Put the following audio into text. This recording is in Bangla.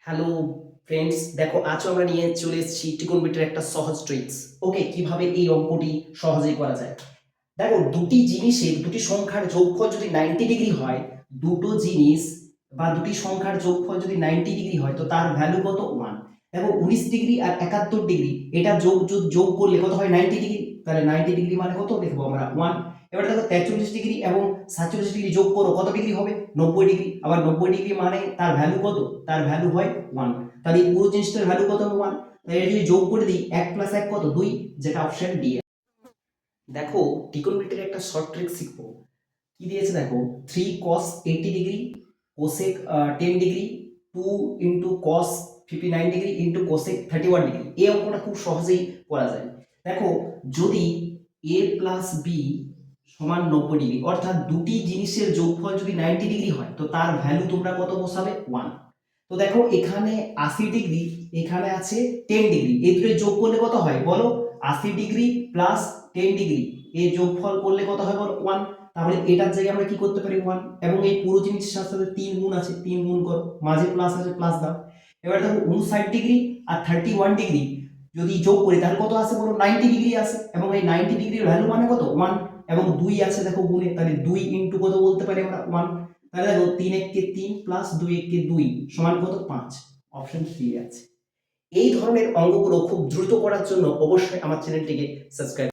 হ্যালো ফ্রেন্ডস, দেখো আজও আমরা নিয়ে চলে এসেছি ট্রিগোনোমেট্রির একটা সহজ ট্রিক্স। ওকে, কিভাবে এই অঙ্কটি সহজেই করা যায়। দেখো, দুটি সংখ্যার যোগফল যদি 90 ডিগ্রি হয়, দুটো জিনিস বা দুটি সংখ্যার যোগফল যদি 90 ডিগ্রি হয়, তো তার ভ্যালু কত? 1। দেখো, 19 ডিগ্রি আর 71 ডিগ্রি এটা যোগ করলে কত হয়? 90 ডিগ্রি। তাহলে 90 ডিগ্রি মানে কত লিখবো আমরা? 1। এবার দেখো, 43 ডিগ্রি এবং 47 ডিগ্রি যোগ করো, কত ডিগ্রি হবে? 90 ডিগ্রি। আবার 90 ডিগ্রি মানে তার ভ্যালু কত? তার ভ্যালু হয় 1। তাহলে এই পুরো জিনিসটার ভ্যালু কত হবে? 1। তাহলে এটা যদি যোগ করে দিই, 1 + 1 কত? 2, যেটা অপশন ডি। দেখো, ট্রিগোনোমেট্রির একটা শর্ট ট্রিক শিখবো। কি দিয়েছে দেখো, 3 cos 80 degree cosec 10 degree 2 cos 59 degree cosec 31 degree. এই অঙ্কটা খুব সহজেই করা যায়। দেখো, যদি a প্লাস বি সমান 90 ডিগ্রি, অর্থাৎ দুটি জিনিসের যোগফল যদি 90 ডিগ্রি হয়, তো তার ভ্যালু তোমরা কত বসাবে? 1। তো দেখো, এখানে 80 ডিগ্রি, এখানে আছে 10 ডিগ্রি, এই দুটো যোগ করলে কত হয় বলো? 80 ডিগ্রি প্লাস 10 ডিগ্রি এই যোগফল করলে কত হয় বলো? 1। তাহলে এটার জায়গায় আমরা কি করতে পারি? 1। এবং এই পুরো জিনিসের সাথে সাথে 3 গুণ আছে, 3 গুণ করো, মাঝে প্লাস আছে, প্লাস দাও। এবার দেখো, 59 ডিগ্রি আর 31 ডিগ্রি যদি যোগ করি, তাহলে কত আসে বলো? 90 ডিগ্রি আসে। এবং এই 90 ডিগ্রির ভ্যালু মানে কত? 1। এবং 2 আছে দেখো গুণে, তাহলে 2 কত বলতে পারি আমরা? 1। তাহলে দেখো, 3 একে 3 প্লাস 2 একে 2 সমান কত? 5। অপশন সি আছে। এই ধরনের অঙ্কগুলো খুব দ্রুত করার জন্য অবশ্যই আমার চ্যানেলটিকে সাবস্ক্রাইব